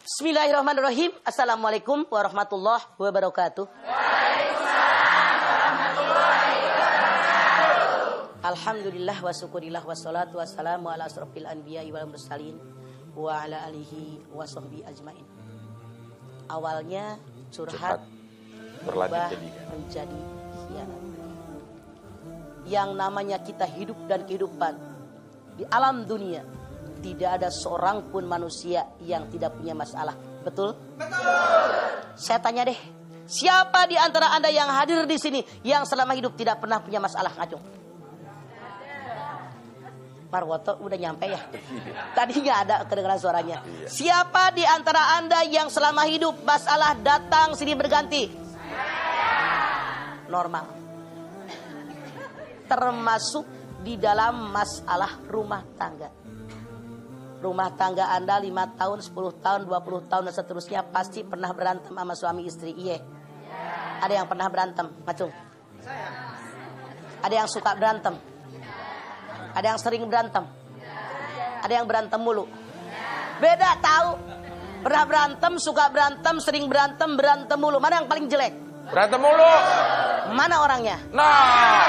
Bismillahirrahmanirrahim. Assalamualaikum warahmatullahi wabarakatuh. Alhamdulillah wa syukurillah wassalatu wassalamu ala asrofil anbiya'i wal mursalin wa ala alihi wa sahbihi ajmain. Awalnya curhat berubah menjadi khianat. Yang namanya kita hidup dan kehidupan di alam dunia, tidak ada seorang pun manusia yang tidak punya masalah. Betul? Betul. Saya tanya deh, siapa di antara Anda yang hadir di sini yang selama hidup tidak pernah punya masalah? Ngacung. Marwoto udah nyampe ya? Tadi nggak ada kedengaran suaranya. Siapa di antara Anda yang selama hidup masalah datang sini berganti? Normal. Termasuk di dalam masalah rumah tangga. Rumah tangga Anda 5 tahun, 10 tahun, 20 tahun dan seterusnya pasti pernah berantem sama suami istri. Iya. Ada yang pernah berantem, Macung? Ada yang suka berantem? Ada yang sering berantem? Ada yang berantem mulu? Beda tahu. Pernah berantem, suka berantem, sering berantem, berantem mulu. Mana yang paling jelek? Berantem mulu. Mana orangnya? Nah.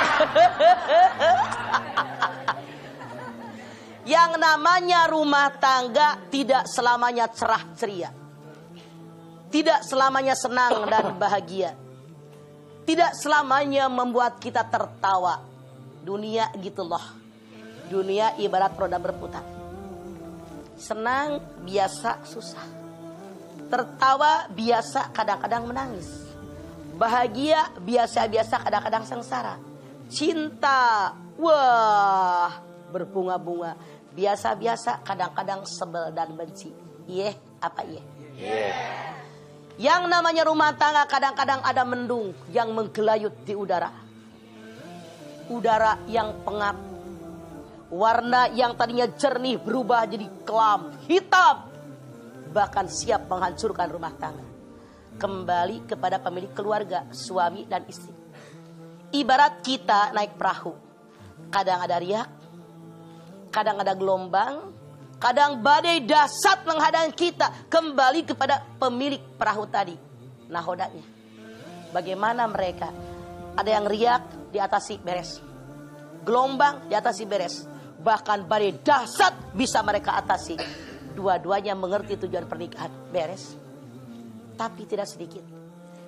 Yang namanya rumah tangga tidak selamanya cerah ceria. Tidak selamanya senang dan bahagia. Tidak selamanya membuat kita tertawa. Dunia gitu loh. Dunia ibarat roda berputar. Senang biasa susah. Tertawa biasa kadang-kadang menangis. Bahagia biasa-biasa kadang-kadang sengsara. Cinta, wah, berbunga-bunga. Biasa-biasa kadang-kadang sebel dan benci. Iya apa iya? Yeah. Yang namanya rumah tangga kadang-kadang ada mendung yang menggelayut di udara. Udara yang pengap. Warna yang tadinya jernih berubah jadi kelam, hitam. Bahkan siap menghancurkan rumah tangga. Kembali kepada pemilik keluarga, suami dan istri. Ibarat kita naik perahu. Kadang ada riak, kadang ada gelombang, kadang badai dahsyat menghadang kita. Kembali kepada pemilik perahu tadi, nahodanya. Bagaimana mereka? Ada yang riak, diatasi beres. Gelombang, diatasi beres. Bahkan badai dahsyat bisa mereka atasi. Dua-duanya mengerti tujuan pernikahan, beres. Tapi tidak sedikit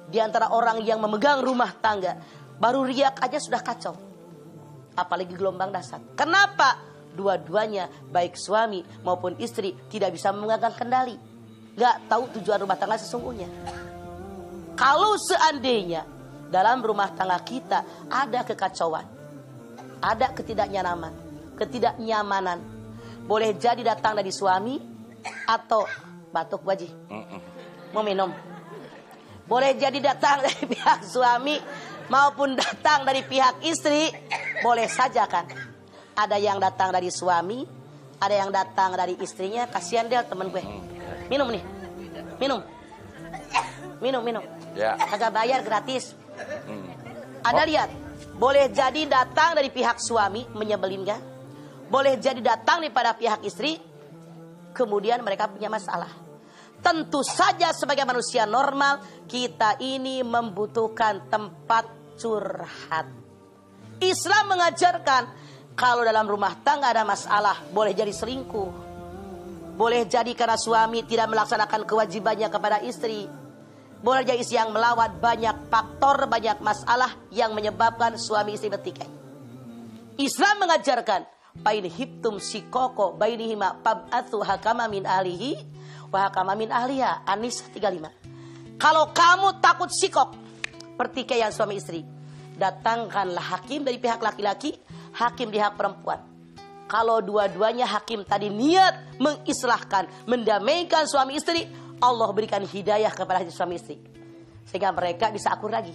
di antara orang yang memegang rumah tangga, baru riak aja sudah kacau. Apalagi gelombang dahsyat. Kenapa? Dua-duanya baik suami maupun istri tidak bisa memegang kendali. Gak tahu tujuan rumah tangga sesungguhnya. Kalau seandainya dalam rumah tangga kita ada kekacauan, ada ketidaknyamanan, boleh jadi datang dari suami atau batuk wajih. Mau minum. Boleh jadi datang dari pihak suami maupun datang dari pihak istri. Boleh saja kan. Ada yang datang dari suami, ada yang datang dari istrinya. Kasihan dia temen gue. Minum nih. Minum. Ya. Agak bayar gratis. Ada lihat. Boleh jadi datang dari pihak suami, menyebelin gak? Boleh jadi datang daripada pihak istri. Kemudian mereka punya masalah. Tentu saja sebagai manusia normal, kita ini membutuhkan tempat curhat. Islam mengajarkan, kalau dalam rumah tangga ada masalah, boleh jadi selingkuh. Boleh jadi karena suami tidak melaksanakan kewajibannya kepada istri. Boleh jadi istri yang melawat, banyak faktor, banyak masalah yang menyebabkan suami istri bertikai. Islam mengajarkan, Pain hiptum sikoko bainihima pab'athu hakama min ahlihi wa hakama min ahliha. An-Nisa 35. Kalau kamu takut sikok, pertikaian suami istri, datangkanlah hakim dari pihak laki-laki, hakim di hak perempuan. Kalau dua-duanya hakim tadi niat mengislahkan, mendamaikan suami istri, Allah berikan hidayah kepada suami istri, sehingga mereka bisa akur lagi.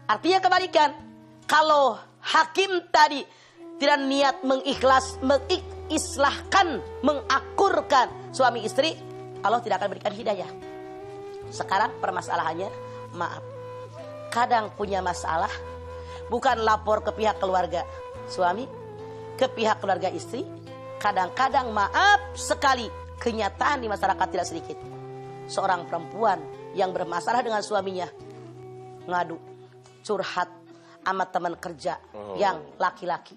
Artinya kebalikan, kalau hakim tadi tidak niat mengislahkan, mengakurkan suami istri, Allah tidak akan berikan hidayah. Sekarang permasalahannya, maaf, kadang punya masalah, bukan lapor ke pihak keluarga suami, ke pihak keluarga istri. Kadang-kadang maaf sekali, kenyataan di masyarakat tidak sedikit. seorang perempuan yang bermasalah dengan suaminya, ngadu, curhat sama teman kerja yang laki-laki.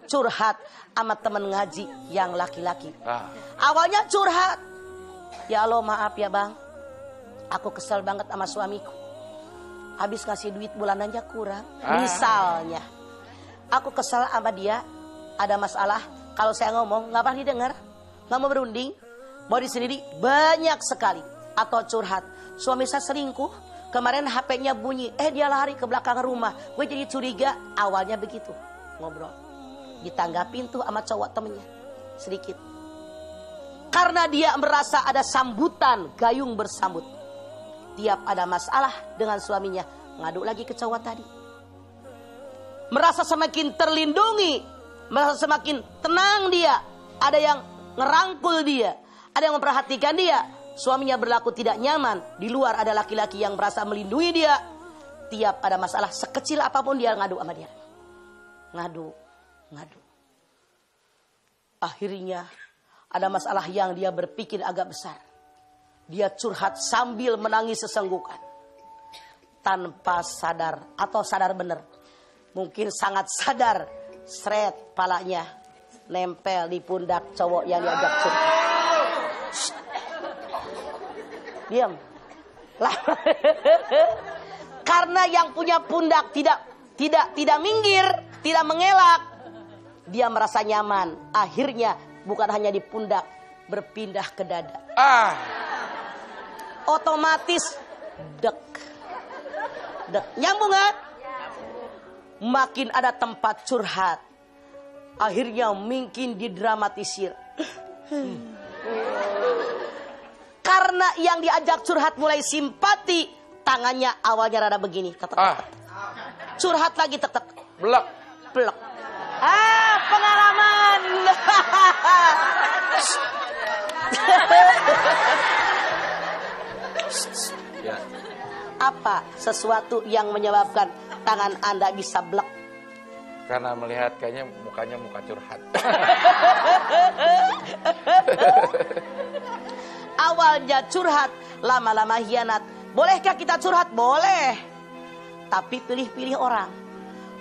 Curhat sama teman ngaji yang laki-laki. Awalnya curhat, ya Allah maaf ya bang, aku kesel banget sama suamiku. Habis ngasih duit bulanannya kurang. Misalnya, aku kesel sama dia, ada masalah. Kalau saya ngomong nggak pernah didengar, nggak mau berunding, mau disendiri banyak sekali. Atau curhat, suami saya selingkuh, kemarin HP-nya bunyi, dia lari ke belakang rumah. Gue jadi curiga, awalnya begitu ngobrol. Ditanggapin tuh sama cowok temennya sedikit. Karena dia merasa ada sambutan, gayung bersambut. Tiap ada masalah dengan suaminya, ngadu lagi ke cowok tadi. Merasa semakin terlindungi, merasa semakin tenang dia. Ada yang ngerangkul dia, ada yang memperhatikan dia. Suaminya berlaku tidak nyaman, di luar ada laki-laki yang merasa melindungi dia. Tiap ada masalah sekecil apapun dia ngadu sama dia. Ngadu. Akhirnya ada masalah yang dia berpikir agak besar. Dia curhat sambil menangis sesenggukan. Tanpa sadar atau sadar benar. Mungkin sangat sadar. Seret palanya nempel di pundak cowok yang diajak curhat. Diam. Karena yang punya pundak tidak minggir, tidak mengelak, dia merasa nyaman. Akhirnya bukan hanya di pundak, berpindah ke dada. Otomatis dek. Nyambung kan? Makin ada tempat curhat. Akhirnya mungkin didramatisir. Karena yang diajak curhat mulai simpati, tangannya awalnya rada begini. Curhat lagi tek. Blek. Pengalaman. Ya. Apa sesuatu yang menyebabkan tangan Anda bisa blek? Karena melihat kayaknya mukanya muka curhat. Awalnya curhat, lama-lama hianat. Bolehkah kita curhat? Boleh. Tapi pilih-pilih orang.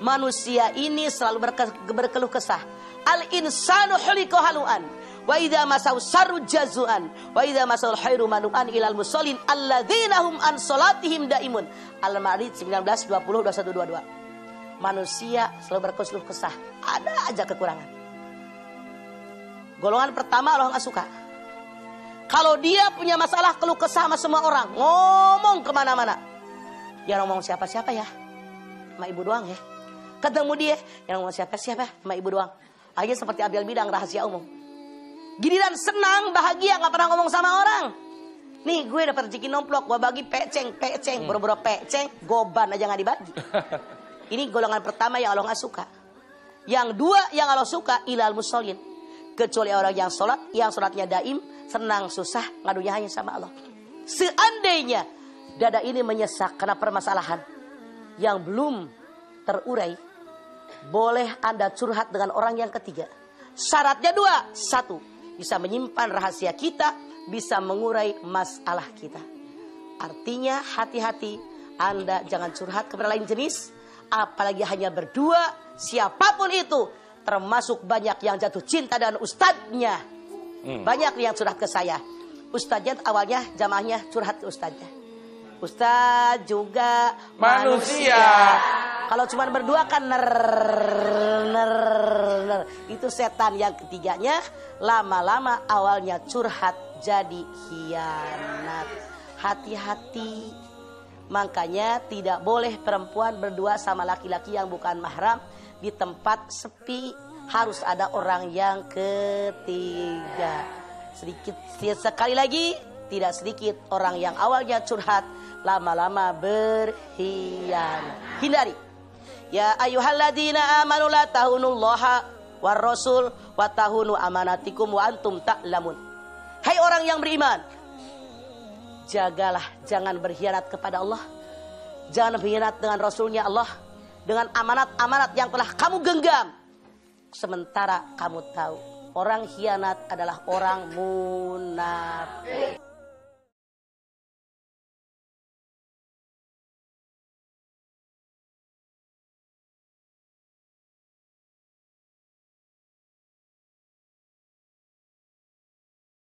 Manusia ini selalu berkeluh kesah. Al-insanu khuliqa halu'an. Wa idza masau sarru jazuan. Wa idza masau khairu manu'an ilal musallin alladzina hum an salatihim daimun. Al-Ma'arij 19 20 21 22. Manusia selalu berkeluh kesah. Ada aja kekurangan. Golongan pertama Allah nggak suka. Kalau dia punya masalah keluh kesah sama semua orang, ngomong kemana-mana. Ya ngomong siapa-siapa ya, sama ibu doang ya. Ketemu dia, yang ngomong siapa-siapa, sama ibu doang. Akhirnya seperti Abdul Bidang rahasia umum. Giliran senang, bahagia, nggak pernah ngomong sama orang. Nih gue dapat rezeki nomplok, gue bagi peceng, boro-boro peceng, goban aja nggak dibagi. Ini golongan pertama yang Allah nggak suka. Yang dua yang Allah suka, ilal musallin. Kecuali orang yang sholat, yang sholatnya daim, senang susah, ngadunya hanya sama Allah. Seandainya dada ini menyesak karena permasalahan yang belum terurai, boleh Anda curhat dengan orang yang ketiga. Syaratnya dua. Satu, bisa menyimpan rahasia kita, bisa mengurai masalah kita. Artinya hati-hati, Anda jangan curhat kepada lain jenis, apalagi hanya berdua, siapapun itu. Termasuk banyak yang jatuh cinta dengan ustadznya. Banyak yang curhat ke saya. Ustadznya awalnya jamaahnya curhat ke ustadznya. Ustadz juga manusia. Kalau cuma berdua kan itu setan. Yang ketiganya lama-lama awalnya curhat jadi khianat. Hati-hati. Makanya tidak boleh perempuan berdua sama laki-laki yang bukan mahram di tempat sepi. Harus ada orang yang ketiga. Sedikit sekali lagi, tidak sedikit orang yang awalnya curhat lama-lama berkhianat. Hindari. Ya ayyuhalladzina amanu la tahunullaha war rasul wa tahunu amanatikum wa antum ta'lamun. Hai orang yang beriman, jagalah, jangan berkhianat kepada Allah. Jangan berkhianat dengan Rasulnya Allah, dengan amanat-amanat yang telah kamu genggam. Sementara kamu tahu, orang khianat adalah orang munafik.